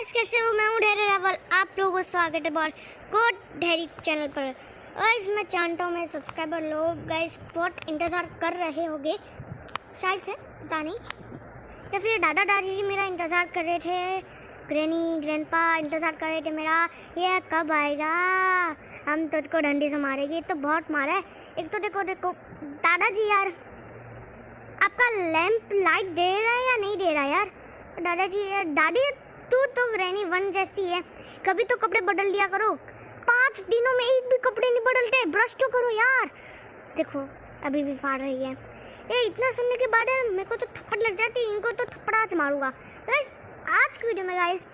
Guys कैसे हो? मैं हूँ ढेरे रावल, आप लोगों को स्वागत है बहुत गुड ढेरी चैनल पर। गाइस मैं जानता हूँ मेरे सब्सक्राइबर लोग गाइस बहुत इंतज़ार कर रहे होंगे, शायद से पता नहीं, या फिर दादा दादी जी मेरा इंतज़ार कर रहे थे, ग्रैनी ग्रैंडपा इंतज़ार कर रहे थे मेरा, ये कब आएगा, हम तुझको डंडे से मारेंगे। तो बहुत मारा है। एक तो देखो दादाजी यार, आपका लैंप लाइट दे रहा है या नहीं दे रहा यार? दादाजी यार, दादी तू तो ग्रैनी वन जैसी है, कभी तो कपड़े बदल दिया करो। 5 दिनों में एक भी कपड़े नहीं बदलते, ब्रश तो करो यार। देखो अभी भी फाड़ रही है ये। इतना सुनने के बाद मेरे को तो थप्पड़ लग जाती, इनको तो थप्पड़ आज मारूंगा। गाइस आज की वीडियो में गाइस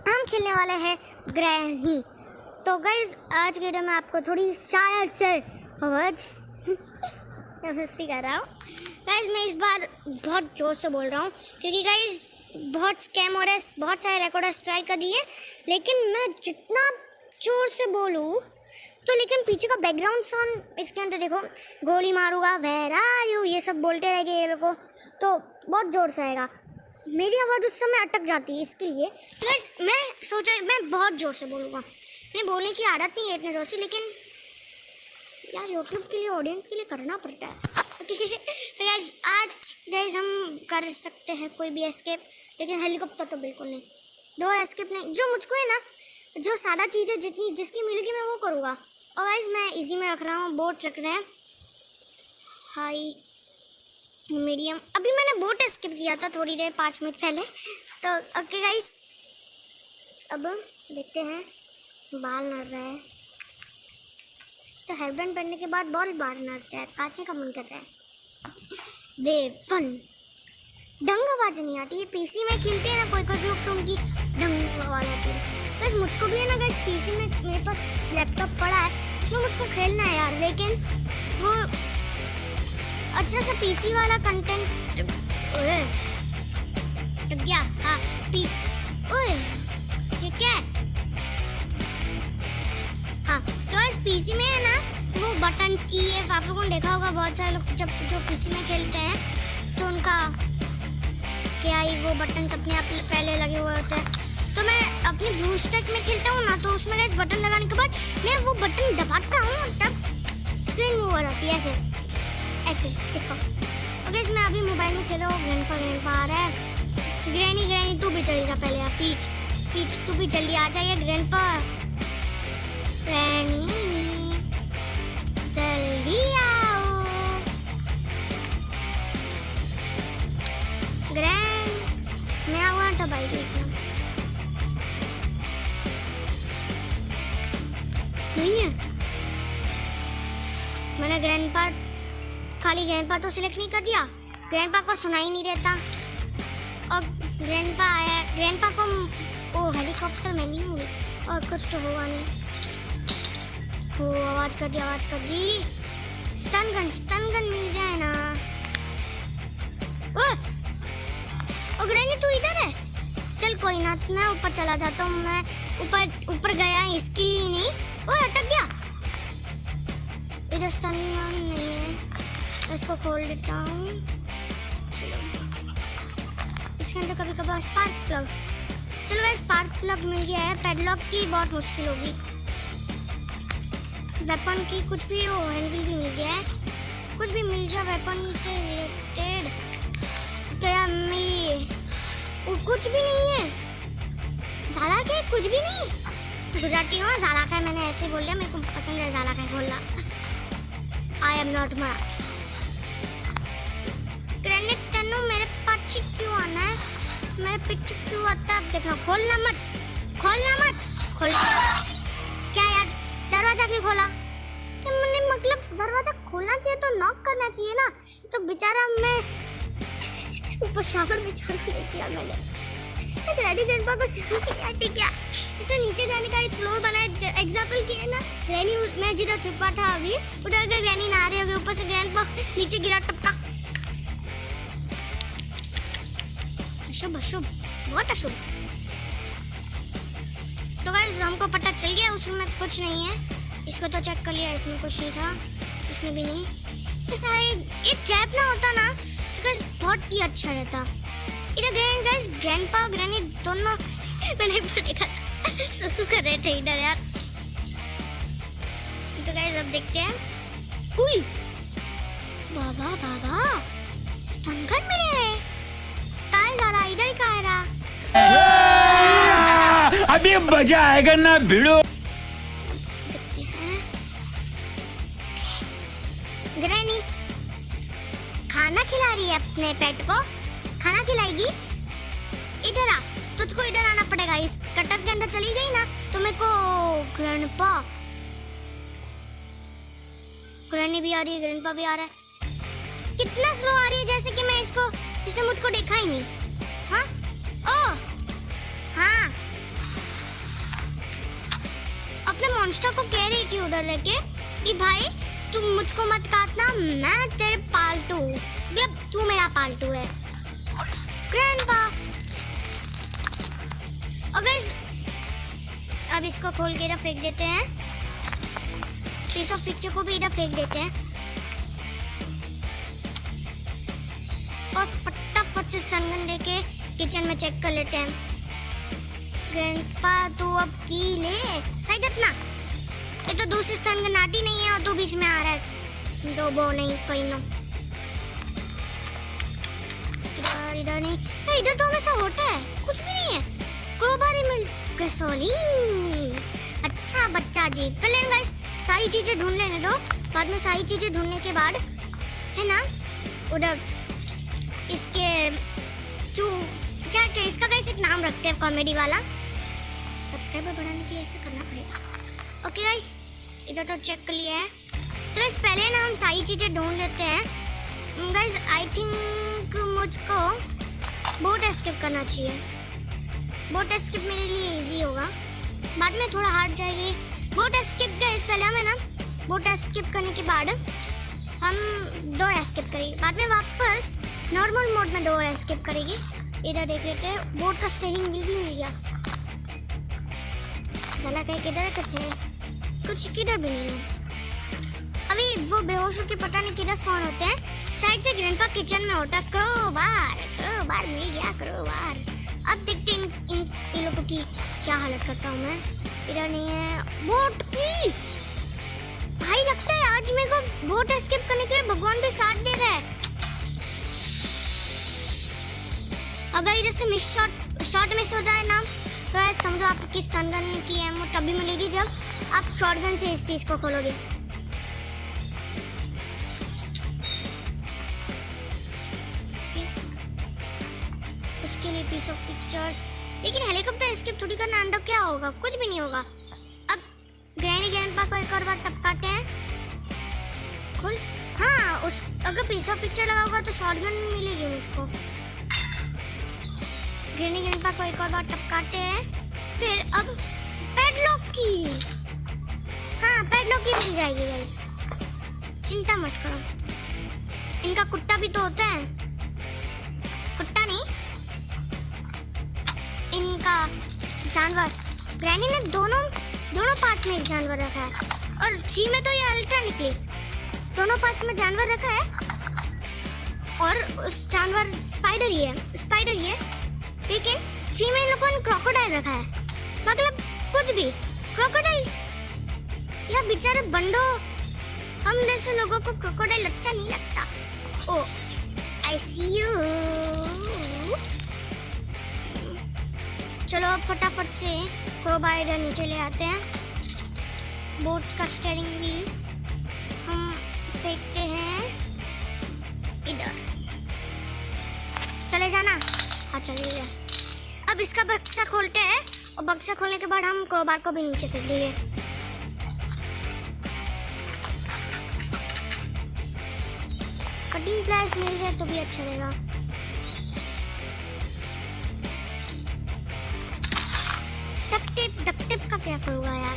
हम खेलने वाले हैं ग्रैनी। तो गाइस आज की वीडियो में आपको थोड़ी शायद से आवाज मस्ती कर रहा हूँ गाइस। मैं इस बार बहुत जोर से बोल रहा हूँ क्योंकि गाइस बहुत स्कैम हो रहा है, बहुत सारे रिकॉर्डर्स ट्राई कर दिए, लेकिन मैं जितना जोर से बोलूँ तो लेकिन पीछे का बैकग्राउंड साउंड इसके अंदर देखो, गोली मारूंगा वेयर आर यू, ये सब बोलते रहेंगे ये लोग को, तो बहुत जोर से आएगा। मेरी आवाज़ उस समय अटक जाती है, इसके लिए गाइस मैं सोचा मैं बहुत जोर से बोलूँगा। मैं बोलने की आदत नहीं है इतने जोर से, लेकिन यार यूट्यूब के लिए ऑडियंस के लिए करना पड़ता है। तो गाइस आज गाइस हम कर सकते हैं कोई भी एस्केप, लेकिन हेलीकॉप्टर तो बिल्कुल नहीं, डोर एस्केप नहीं। जो मुझको है ना, जो सादा चीज़ें जितनी जिसकी मिलेगी मैं वो करूँगा। और गाइस मैं इजी में रख रहा हूँ, बोट रख रहे हैं हाई मीडियम। अभी मैंने बोट एस्केप किया था थोड़ी देर 5 मिनट पहले। तो ओके गाइस अब देखते हैं, बाल नड़ रहा है तो हेयर बैंड पहनने के बाद बहुत बाल नड़ता है, काटने का मन करता है। फन डंग आवाज नहीं आती है। पीसी में खेलते हैं ना कोई लोग तो उनकी डंग आवाज आती है। बस मुझको भी है ना गाइस, पीसी में मेरे पास लैपटॉप पड़ा है, उसमें मुझको खेलना है यार, लेकिन वो अच्छा सा पीसी वाला कंटेंट क्या, हाँ पी ओए ये क्या है? हाँ तो इस पीसी में है ना वो बटन्स EF, आप लोगों ने देखा होगा बहुत सारे लोग जब जो पीसी में खेलते हैं तो उनका क्या ही वो बटन्स अपने आप पहले लगे हुए होते हैं। तो मैं अपनी ब्लू स्टैक में खेलता हूँ ना, तो उसमें गाइस बटन लगाने के बाद मैं वो बटन दबाता हूँ तब स्क्रीन मूव हो जाती है ऐसे ऐसे देखो। और गाइस मैं अभी मोबाइल में खेलो, ग्रैंडपा आ रहा है। ग्रैनी तू भी चली जा पहले यार, प्लीज तू भी जल्दी आ जाइए ग्रैंडपा। ग्रैनी जल्दी आओ। ग्रैंड मैं आऊँगा तब आएगी एकदम। नहीं है, मैंने ग्रैंडपा खाली ग्रैंडपा तो सिलेक्ट नहीं कर दिया, ग्रैंडपा को सुनाई नहीं देता। और ग्रैंडपा आया, ग्रैंडपा को ओ हेलीकॉप्टर में नहीं हुई और कुछ तो होगा नहीं। ओ आवाज कर दी। स्टन गन मिल जाए ना। ओ ग्रैनी तू इधर है? चल कोई ना, मैं ऊपर चला जाता हूँ। मैं ऊपर गया इसके लिए नहीं। ओ अटक गया, इधर स्टन गन नहीं है, इसको खोल देता हूँ। चलो इसके अंदर कभी कभार स्पार्क प्लग, चलो स्पार्क प्लग मिल गया है। पैडलॉक की बहुत मुश्किल होगी, वेपन की कुछ भी हो, हैंडल भी मिल गया है, कुछ भी मिल जाए वेपन से रिलेटेड। तो यार मेरी कुछ भी नहीं है, ज़्यादा के कुछ भी नहीं। गुजराती हूँ, ज़्यादा का मैंने ऐसे बोल दिया, मेरे को पसंद है ज़्यादा का बोलना। आई एम नॉट मरा। ग्रेनेड टनू मेरे पीछे क्यों आना है, मेरे पीछे क्यों आता है? अब देखना, खोलना मत खोल। क्या यार दरवाजा क्यों खोला? मैंने मतलब दरवाजा खोलना चाहिए तो नॉक करना चाहिए ना। तो बेचारा मैं ऊपर शावर में चालू नहीं किया मैंने। ग्रैनी ग्रैंडपा को ठीक है, इसे नीचे जाने का एक फ्लोर बनाया, एग्जाम्पल किया ना। ग्रैनी मैं जिधर छुपा था अभी उधर के ग्रैनी ना रही होगी, ऊपर से ग्रैंडपा नीचे गिरा टपका। अशुभ बहुत अशुभ। तो गाइस हमको पता चल गया उस रूम में कुछ नहीं है, इसको तो चेक कर लिया, इसमें कुछ नहीं था, इसमें भी नहीं। ये सारे एक ट्रैप ना होता ना तो गाइस बहुत ही अच्छा रहता। इधर गाइस ग्रैंडपा और ग्रैनी दोनों मैंने एक बार देखा सुसु कर रहे थे इधर यार। तो गाइस अब देखते हैं। उई बाबा बाबा संकट मिले हैं। काय जाला इधर का है रहा। अभी मजा आएगा ना भिड़ो। देखते हैं। ग्रैनी खाना खिला रही है अपने पेट को। खाना खिलाएगी। इधर आ, तुझको इधर आना पड़ेगा। इस कटर के अंदर चली गई ना तो मेरे को ग्रैंडपा ग्रैनी भी आ रही है, ग्रैंडपा भी आ रहा है। कितना स्लो आ रही है, जैसे कि इसने मुझको देखा ही नहीं। हाँ ओ हाँ अपने मॉन्स्टर को कह रही थी उधर लेके कि भाई तुम मुझको मत काटना, मैं तेरे पालतू हूँ। अब तू मेरा पालतू है ग्रैंडपा। अब इसको खोल के इधर फेंक देते हैं। पीस ऑफ पिक्चर को भी इधर फेंक देते हैं और फटाफट से स्टनगन लेके किचन में चेक कर लेते हैं। ग्रैंडपा तू अब की ले सही रखना। ये तो दूसरी स्टनगन आती नहीं है और तू बीच में आ रहा है। दो बो नहीं कोई नो। इधर नहीं, इधर तो हमेशा होता है, कुछ भी नहीं है। क्रोबारी मिल गैसोलीन। अच्छा बच्चा जी, पहले गाइस सारी चीजें ढूंढ लेने दो। बाद में सारी चीजें ढूंढने के बाद है ना उधर इसके क्या क्या इसका गाइस एक नाम रखते हैं कॉमेडी वाला। सब्सक्राइबर बढ़ाने के लिए ऐसे करना पड़ेगा। ओके गाइस इधर तो चेक कर लिया है। तो इस पहले ना हम सारी चीजें ढूंढ लेते हैं। गाइस आई थिंक मुझको बोट एस्केप करना चाहिए। बोट एस्केप मेरे लिए इजी होगा, बाद में थोड़ा हार्ड जाएगी। बोट एस्केप गाइस पहले हमें ना बोट एस्केप करने के बाद हम डोर एस्केप करेंगे, बाद में वापस नॉर्मल मोड में डोर एस्केप करेगी। इधर देख लेते हैं, बोट का स्टीयरिंग व्हील भी मिल गया। चला कहीं किधर थे, कुछ किधर भी नहीं है। अभी वो बेहोश होकर पता नहीं किधर स्पॉन होते हैं। शायद से ग्रैंडपा किचन में होता। क्रोबार मिल गया क्रोबार। अब देखते हैं इन लोगों की क्या हालत करता हूँ मैं। इधर नहीं है बोट की। भाई लगता है आज मेरे को बोट एस्केप करने के लिए भगवान भी साथ दे रहा है। अगर इधर से शॉट मिस हो जाए ना तो ऐसा समझो आपकी स्टनगन की एमो तभी मिलेगी जब आप शॉटगन से इस चीज को खोलोगे। उसके लिए पीस ऑफ पिक्चर्स। लेकिन हेलीकॉप्टर एस्केप थोड़ी करना अंडा क्या होगा, कुछ भी नहीं होगा। अब ग्रैंडपा को एक और बार टपकाते हैं। खुल हाँ उस अगर पीस ऑफ पिक्चर लगा होगा तो शॉटगन मिलेगी मुझको। ग्रैंडपा को एक और बार टपकाते हैं। फिर अब पैडलॉक की, हाँ पैडलॉक की मिल जाएगी गाइस, चिंता मत करो। इनका कुत्ता भी तो होता है, कुत्ता नहीं इनका जानवर। ग्रैनी ने दोनों पार्ट्स में एक जानवर रखा है और जी में तो ये अल्ट्रा निकली। दोनों पार्ट्स में जानवर रखा है और उस जानवर स्पाइडर ही है। लेकिन जी में इन लोगों ने क्रोकोडाइल रखा है। मतलब कुछ भी क्रोकोडाइल या बेचारे बंडो, हम जैसे लोगों को क्रोकोडाइल अच्छा नहीं लगता। ओ आई सी यू। चलो अब फटाफट से क्रोबार इधर नीचे ले आते हैं। बोट का स्टीयरिंग व्हील हम फेंकते हैं इधर। चले जाना, हाँ चलिए। अब इसका बक्सा खोलते हैं और बक्सा खोलने के बाद हम क्रोबार को भी नीचे फेंक देंगे। कटिंग प्लायर्स मिल जाए तो भी अच्छा रहेगा। डक्ट टेप का क्या करूँगा यार,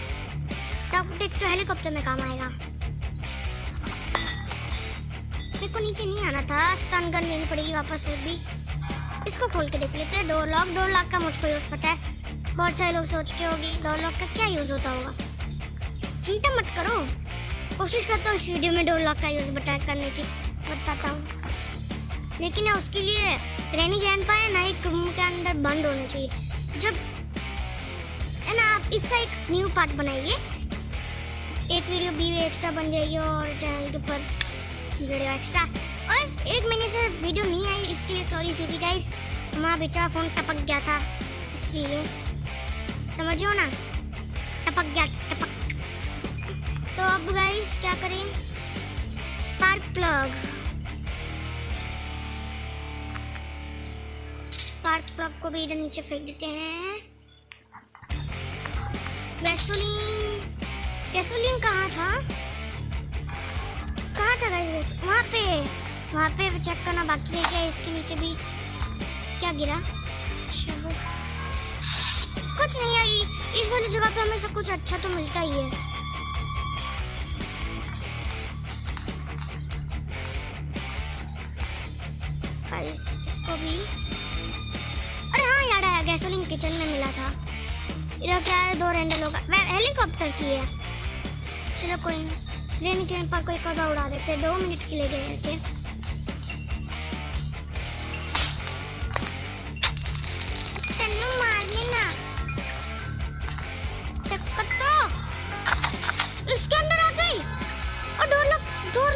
डक्ट टेप तो हेलीकॉप्टर में काम आएगा। मेरे को नीचे नहीं आना था, स्टन गन लेनी पड़ेगी वापस। फिर भी इसको खोल के देख लेते हैं। डोर लॉक का मुझको यूज़ पता है। बहुत सारे लोग सोचते होंगे डोर लॉक का क्या यूज़ होता होगा। चिंता मत करो, कोशिश करता हूँ इस वीडियो में डोर लॉक का यूज़ करने की बताता हूँ। लेकिन उसके लिए ग्रैंडपा है ना एक रूम के अंदर बंद होना चाहिए। जब इसका एक न्यू पार्ट बनाइए, एक वीडियो भी एक्स्ट्रा बन जाएगी और चैनल के ऊपर वीडियो एक्स्ट्रा। और एक महीने से वीडियो नहीं आई, इसके लिए सॉरी, क्योंकि गाइस हमारा बेचारा फ़ोन टपक गया था, इसके लिए समझो ना, टपक गया टपक। तो अब गाइस क्या करें, स्पार्क प्लग को भी इधर नीचे फेंक देते हैं। गैसोलीन कहाँ था गाइस? वहाँ पे चेक करना बाकी है क्या? इसके नीचे भी क्या गिरा? चलो कुछ नहीं आई, इस वाली जगह पे हमें सब कुछ अच्छा तो मिलता ही है। गाइस इसको भी, अरे हाँ याद आया, गैसोलीन किचन में मिला था। इधर क्या है, 2 रेंडल होगा, हेलीकॉप्टर की है। चलो कोई नहीं, रेन के पर कोई कौवा उड़ा देते, 2 मिनट के लिए गए थे। तेनू मारने ना, टक्कर तो इसके अंदर आ गई। और डोर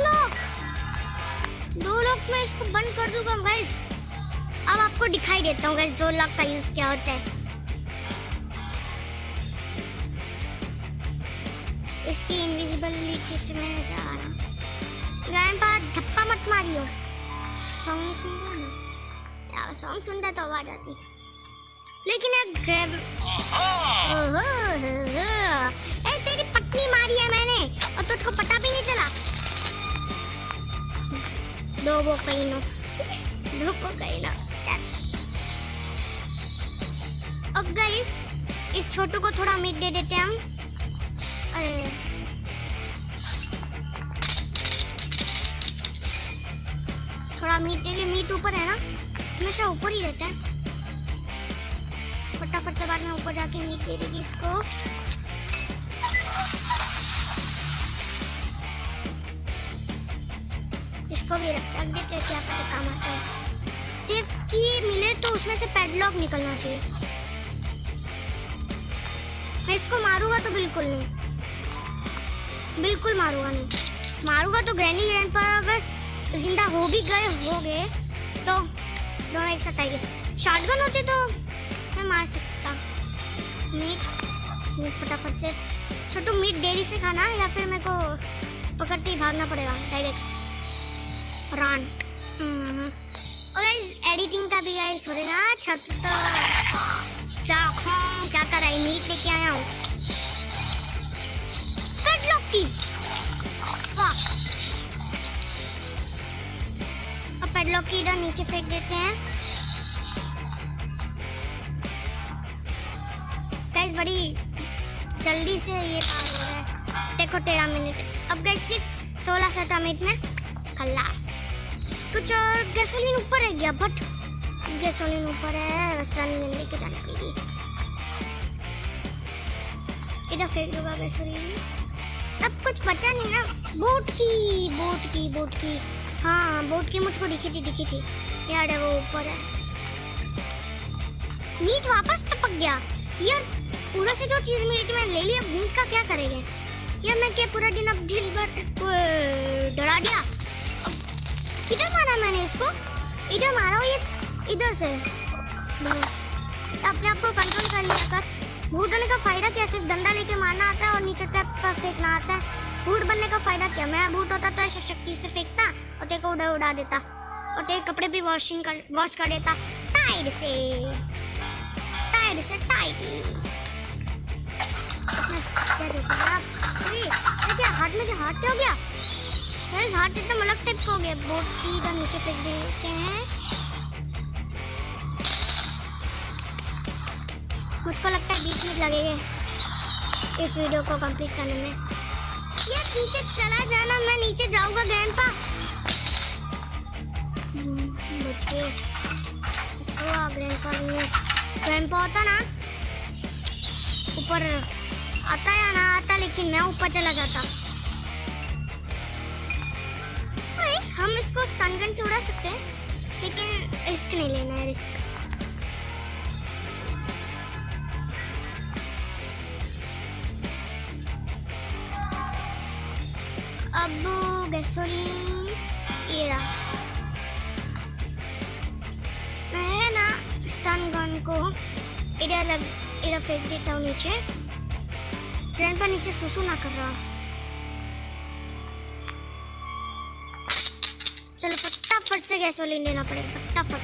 लॉक मैं इसको बंद कर दूंगा गाइस। अब आपको दिखाई देता हूँ गाइस डोर लॉक का यूज क्या होता है। इसकी इनविजिबिलिटी से मैं जा रहा हूँ। ग्रैंडपा धप्पा मत मारियो, सॉन्ग सुनता ना यार, सॉन्ग सुनता तो आवाज आती, लेकिन एक ग्रैब तेरी पत्नी मारी है मैंने और तुझको पता भी नहीं चला। दो कोकाइनो अब गाइस इस छोटू को थोड़ा मीट दे देते हैं हम। थोड़ा मीट के लिए, मीट ऊपर है ना, हमेशा ऊपर ही रहता है। फटाफट से बाद में ऊपर जाके मीट दे देगी इसको। इसको भी रख देते हैं, क्या पता काम आता है। सिर्फ की मिले तो उसमें से पैडलॉक निकलना चाहिए। मैं इसको मारूंगा तो बिल्कुल मारूंगा तो ग्रैनी ग्रैंडपा अगर जिंदा हो भी गए तो दोनों एक साथ आएंगे। शॉटगन होती तो मैं मार सकता। मीट फटाफट से, छोटू मीट देरी से खाना या फिर मेरे को पकड़ते ही भागना पड़ेगा डायरेक्ट रन। और एडिटिंग का भी गाइस हो रहा है। छत तो क्या कर रहा है, मीट लेके आया हूँ। अब पैडलॉक की इधर नीचे फेंक देते हैं। गाइस बड़ी जल्दी से ये पार हो रहा है, देखो 13 मिनट। अब गाइस सिर्फ 16-17 मिनट में खलास। कुछ और गैसोलीन ऊपर है गया, बट गैसोलीन ऊपर है, रास्ता नहीं लेके जाने के लिए। इधर फेंक दूंगा गैसोलीन। अब कुछ बचा नहीं ना। बोट की हाँ, बोट की मुझको दिखी थी यार, वो ऊपर है। मीट वापस टपक गया यार। पूरा से जो चीज मिली थी मैं ले लिया, मीट का क्या करेंगे यार? मैं क्या पूरा दिन अब ढील भर डरा दिया। इधर मारा मैंने इसको, इधर मारा ये इधर से। बस अपने आप को कंट्रोल कर लिया कर। भूत बनने का फायदा क्या? सिर्फ डंडा लेके मारना आता है और नीचे ट्रैप पर फेंकना आता है। भूत बनने का फायदा क्या? मैं भूत होता तो ऐसे शक्ति से फेंकता और तेरे को उड़ा देता और तेरे कपड़े भी वॉश कर देता टाइट से टाइटली। क्या हाथ में, क्या हाथ क्या हो गया? मेरे हाथ एकदम अलग टाइप का हो गया। बोट की इधर नीचे फेंक देते हैं। मुझको लगता है 20 मिनट लगेंगे इस वीडियो को कंप्लीट करने में। ये नीचे चला जाना, मैं नीचे जाऊंगा ग्रैंडपा। बच्चे अच्छा ग्रैंडपा होता ना ऊपर आता या ना आता, लेकिन मैं ऊपर चला जाता। हम इसको स्टन गन से उड़ा सकते हैं, लेकिन रिस्क नहीं लेना है। रिस्क अब गैसोलीन ये रहा। मैं ना स्टन गन को इधर फेंक देता हूँ नीचे। ग्रैंडपा नीचे सुसु ना कर रहा। चलो फटाफट से गैसोलीन लेना पड़ेगा, फटाफट।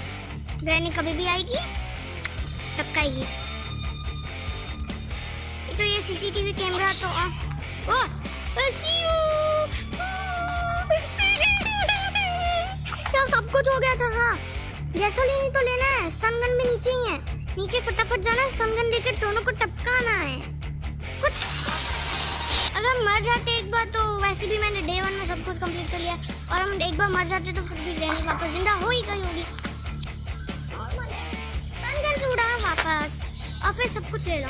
ग्रैनी कभी भी आएगी टपकाएगी। तो ये सीसीटीवी कैमरा तो ओ सब कुछ हो गया था। हाँ गैसोलीन ही तो लेना है, स्टन गन भी नीचे ही है। नीचे फटाफट जाना है, स्टन गन लेकर दोनों को टपकाना है। कुछ अगर मर जाते एक बार तो वैसे भी मैंने डे 1 में सब कुछ कंप्लीट कर लिया, और हम एक बार मर जाते तो फिर भी ग्रैनी वापस जिंदा हो ही गई होगी। स्टन गन से उड़ाना वापस और फिर सब कुछ ले लो।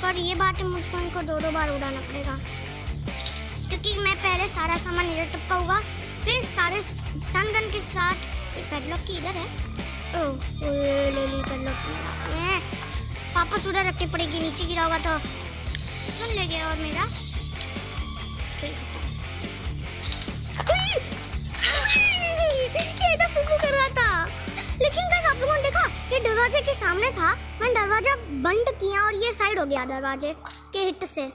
पर ये बात है मुझको इनको 2-2 बार उड़ाना पड़ेगा, क्योंकि मैं पहले सारा सामान इधर टपकाऊंगा, फिर सारे स्टन गन के साथ। पैडलॉक की इधर है। ओह ले ली पैडलॉक। वापस उधर रखनी पड़ेगी, नीचे गिरा होगा तो सुन ले गया। और मेरा ये तो सुसु कर रहा था, लेकिन गाइस आप लोगों ने देखा ये दरवाजे के सामने था। मैंने दरवाजा बंद किया और ये साइड हो गया दरवाजे के हिट से।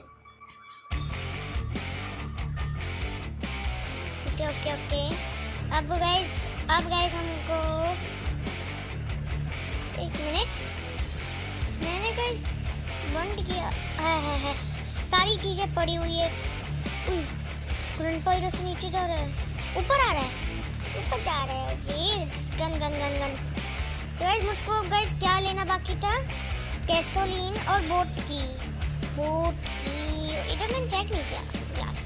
ओके अब गाइस हमको एक मिनट, मैंने गाइस बंद किया है। सारी चीजें पड़ी हुई है। ग्रैंडपा इधर से नीचे जा रहा है, ऊपर आ रहा है, ऊपर जा रहा है जी। गन। तो गाइस मुझको गाइस क्या लेना बाकी था? गैसोलीन और बोट की। इधर मैंने चेक नहीं किया। लास्ट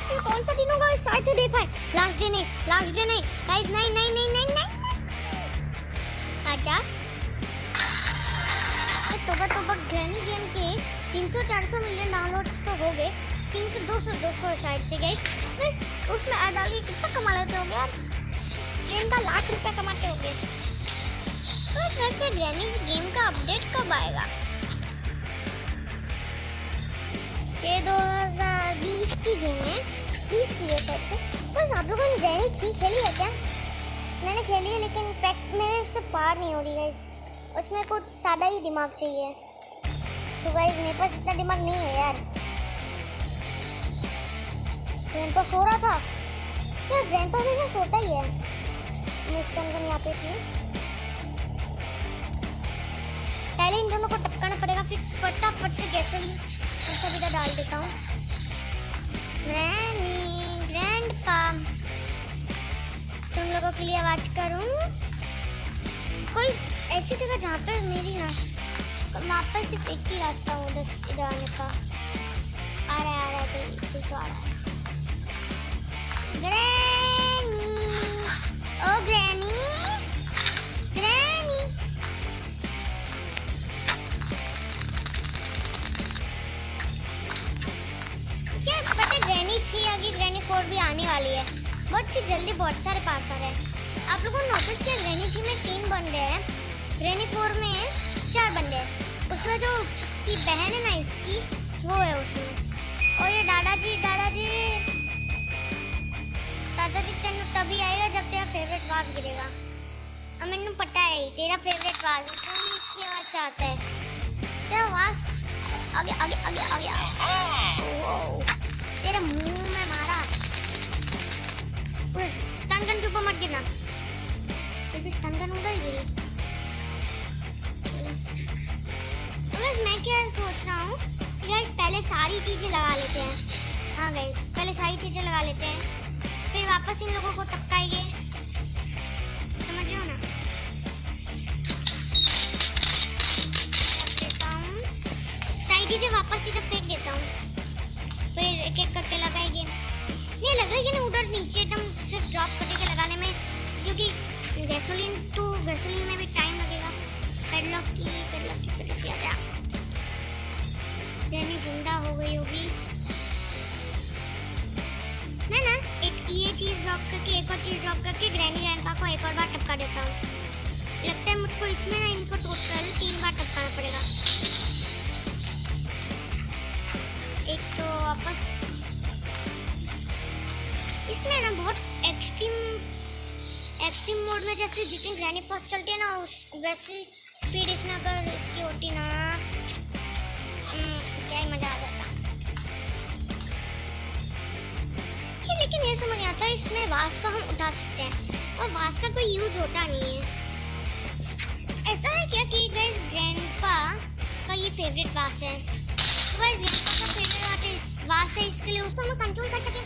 ये कौन सा दिन होगा? साइड से देखा है। लास्ट डे नहीं गाइस, नहीं। आजा तो ग्रैनी गेम के 300-400 मिलियन डाउनलोड्स तो हो गए। 300-200 शायद से गाइस। उसमें ऐड डाल के कितना कमा लेते होंगे यार? दिन का लाख रुपया कमाते होंगे। तो वैसे ग्रैनी गेम का अपडेट कब आएगा? ये 2020 की गेम है, 20 की है शायद से। बस आप लोगों ने ग्रैनी 3 खेली है क्या? मैंने खेली है, लेकिन मेरे से पार नहीं हो रही गाइस। उसमें कुछ सादा ही दिमाग चाहिए। तो गाइस मेरे पास इतना दिमाग नहीं है यार। ग्रैंडपा सो रहा था यार, ग्रैंडपा भी तो सोता ही है। मैं स्टन गन यहाँ पे थी। पहले इन दोनों को टपकाना पड़ेगा, फिर फटाफट से गैसोलीन सब इधर डाल देता हूँ। ग्रैंडपा तुम लोगों के लिए आवाज करूँ? कोई ऐसी जगह जहाँ पे मेरी ना वहाँ पे सिर्फ एक ही रास्ता हो इधर आने का। आ रहा है ग्रैनी। ओ ग्रैनी क्या पता है? ग्रैनी 3 आगे ग्रैनी 4 भी आने वाली है बहुत जल्दी। बहुत सारे पार्ट्स आ रहे हैं। आप लोगों ने नोटिस किया ग्रैनी 3 में 3 बंदे हैं, ग्रैनी 4 में 4 बंदे हैं। उसमें जो उसकी बहन है ना, इसकी वो है उसमें। और ये दादाजी तेन तभी आएगा जब तेरा फेवरेट वाज गिरेगा। अब मैंने पता है तेरा फेवरेट वाज इसकी आवाज चाहता है। तेरा वाज आगे तेरा मुंह में मारा। स्टन गन के ऊपर मत गिरना, फिर भी स्टन गन उधर गिरी। तो गाइस मैं क्या सोच रहा हूँ कि गाइस पहले सारी चीजें लगा लेते हैं। हाँ गाइस पहले सारी चीजें लगा लेते हैं, फिर वापस इन लोगों को टपकाएंगे। समझ रहे हो ना? देता हूँ सारी चीजें वापस इधर फेंक देता हूँ, फिर एक एक करके लगाएंगे। नहीं लगाएंगे ना उधर नीचे एकदम सिर्फ ड्रॉप करके लगाने में, क्योंकि गैसोलीन में भी टाइम लगेगा। पैडलॉक की आ जा। ग्रैनी जिंदा हो गई होगी। मैं ना एक ये चीज ड्रॉप करके एक और चीज ड्रॉप करके ग्रैनी ग्रैंडपा को एक और बार टपका देता हूँ। लगता है मुझको इसमें ना इनको टोटल 3 बार बार टपकाना पड़ेगा। एक तो वापस इसमें ना बहुत एक्सट्रीम मोड में जैसे जितनी ग्रैनी फास्ट चलती है ना उस वैसी स्पीड इसमें अगर इसकी होती ना क्या ही मजा आ जाता। लेकिन ये समझ नहीं आता इसमें वास को हम उठा सकते हैं और वास का कोई यूज होता नहीं है। ऐसा है क्या कि गाइस ग्रैंडपा का ये फेवरेट वास है। गाइस ग्रैंडपा का फेवरेट वास है इसके लिए उसको हम कंट्रोल कर सके।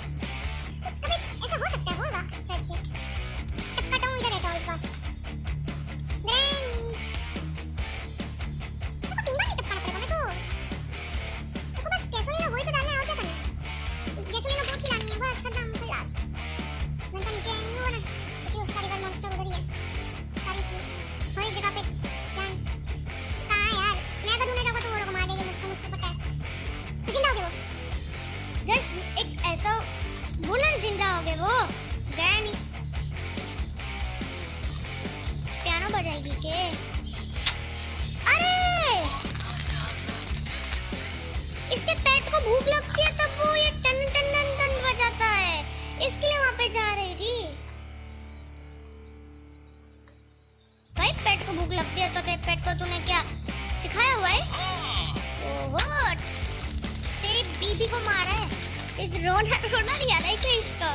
कभी ऐसा हो सकता है होगा शायद से। टपकाता हूँ इधर रहता हूँ इस बार। ग्रैनी तो 3 बार नहीं टपकाना पड़ेगा मेरे को। तो बस गैसोलीन वही तो डालना है और क्या करना है। गैसोलीन बहुत खिलानी है बस खत्म खलास। घर का नीचे नहीं हुआ ना क्योंकि उसका रिवर मॉन्स्टर उधर ही है। सारी थी हर एक जगह पे प्लान कहाँ है यार। मैं अगर ढूंढने जाऊंगा तो वो लोग मार देंगे मुझको पता है। जिंदा हो गए वो गाइस। एक ऐसा बोला जिंदा हो गए वो गया नहीं। पियानो बजाएगी के। अरे इसके पेट को भूख लगती है तब वो ये टन टन टन टन बजाता है। इसके लिए वहां पे जा रही थी। भाई पेट को भूख लगती है तो तेरे पेट को तूने क्या सिखाया हुआ है। ओहो तेरी बीबी को मारा है। इस रोना नहीं आ रहा है क्या इसका।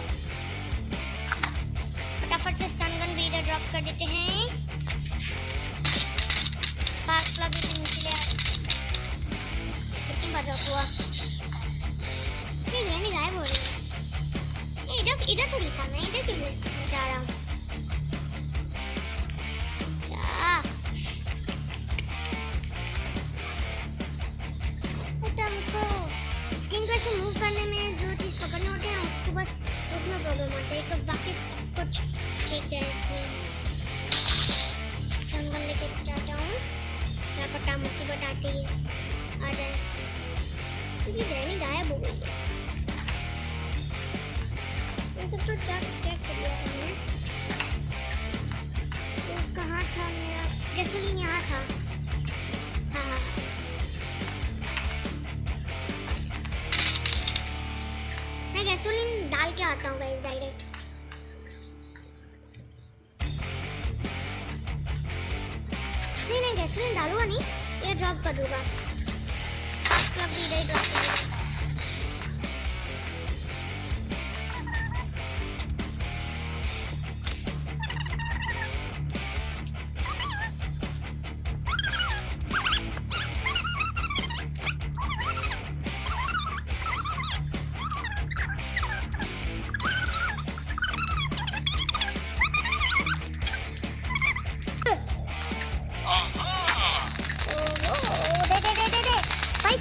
फटाफट से स्टन गन भी इधर ड्रॉप कर देते हैं। स्पार्क प्लग भी नीचे ले आ। कितनी बार ड्रॉप हुआ। ये ग्रैनी गायब हो रही है। इधर तो लिखा मैं इधर क्यों जा रहा हूँ। मुझको स्क्रीन को ऐसे मूव करने में जो चीज़ पकड़ने होते हैं उसको बस उसमें प्रॉब्लम होती है। तो बाकी सब कुछ ठीक है इसमें। जंगल लेके जाता हूँ क्या पता मुसीबत आती है आ जाए क्योंकि ग्रैनी गायब हो गई है। इन सब तो चेक कर लिया था मैंने। तो कहाँ था मेरा गैसोलीन यहाँ था। हाँ मैं गैसोलीन डाल के आता हूँ गाइस डायरेक्ट। नहीं गैसोलीन डालूंगा नहीं ये ड्रॉप कर दूंगा। स्पार्क भी इधर ड्रॉप कर दूंगा।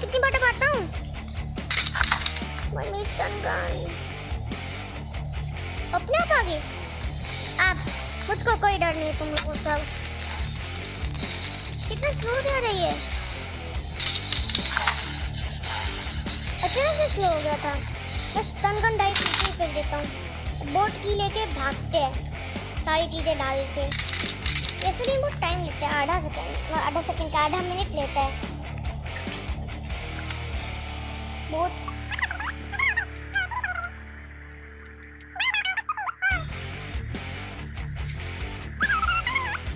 कितनी बार दबाता हूँ अपने आप आगे। आप मुझको कोई डर नहीं तुम लोगों सब। कितना स्लो जा रही है। अचानक से स्लो हो गया था। बस स्टन गन डायरेक्ट नीचे फेंक देता हूँ। बोट की लेके भागते हैं सारी चीज़ें डालते हैं। इसलिए बहुत टाइम लेता है आधा सेकंड का आधा मिनट लेता है। बहुत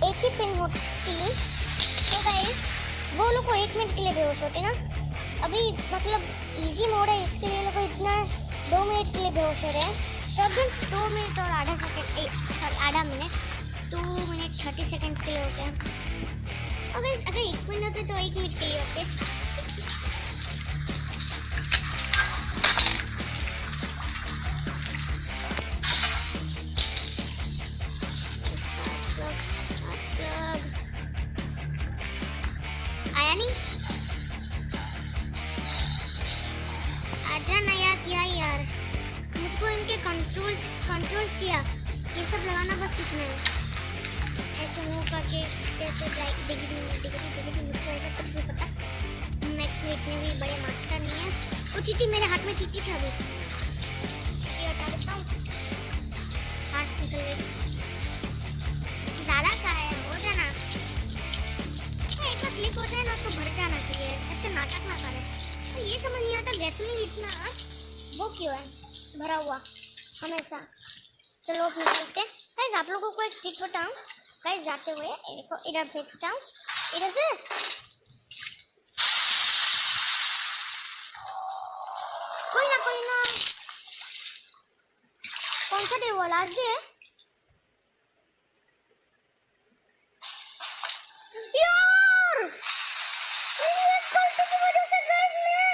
एक ही पिन होती तो गाइस वो लोग को 1 मिनट के लिए बेहोश होते ना। अभी मतलब इजी मोड है इसके लिए लोग इतना 2 मिनट के लिए बेहोश हो रहे हैं। शॉटगन 2 मिनट और आधा मिनट 2 मिनट 30 सेकंड के लिए होते हैं। और गाइस अगर 1 मिनट होते तो 1 मिनट के लिए होते। आया नहीं आजा ना यार। क्या यार मुझको इनके कंट्रोल्स किया ये सब लगाना बस सीखना है। ऐसे मूव करके जैसे डिग्री मुझको ऐसा कुछ भी पता। मैक्स में इतने भी बड़े मास्टर नहीं है। वो चीटी मेरे हाथ में चीटी था अभी हटा देता हूँ। फास्ट निकल गई। ज़्यादा का है हो जाना। एक बार लीक हो जाए ना तो भर जाना चाहिए, ऐसे नाटक ना करे। तो ये समझ नहीं आता गैसोलीन इतना वो क्यों है भरा हुआ हमेशा। चलो अब निकलते हैं गाइस। आप लोगों को एक ट्रिक बताऊं गाइस, जाते हुए देखो इधर फेंकता हूँ, इधर से कोई ना कौन सा डे वो लास्ट डे है यार, ये गलती की वजह से गाइस मैं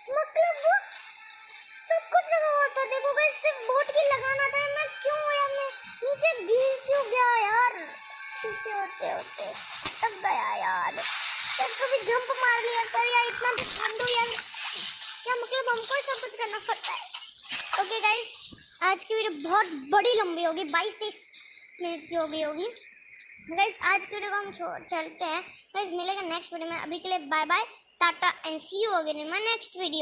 मतलब वो सब कुछ लगा हुआ था। देखो गाइस सिर्फ बोट की लगाना था, मैं क्यों यार मैं नीचे गिर क्यों गया यार, पीछे होते होते तक गया यार। यार कभी जंप मार लिया कर यार, इतना भी ठंडो यार, क्या मतलब हमको सब कुछ करना पड़ता है। ओके गाइस आज की वीडियो बहुत बड़ी लंबी होगी, 22-23 मिनट की होगी गाइस। आज की वीडियो को हम चलते हैं गाइस, मिलेगा नेक्स्ट वीडियो में। अभी के लिए bye bye, tata and see you again in my next video.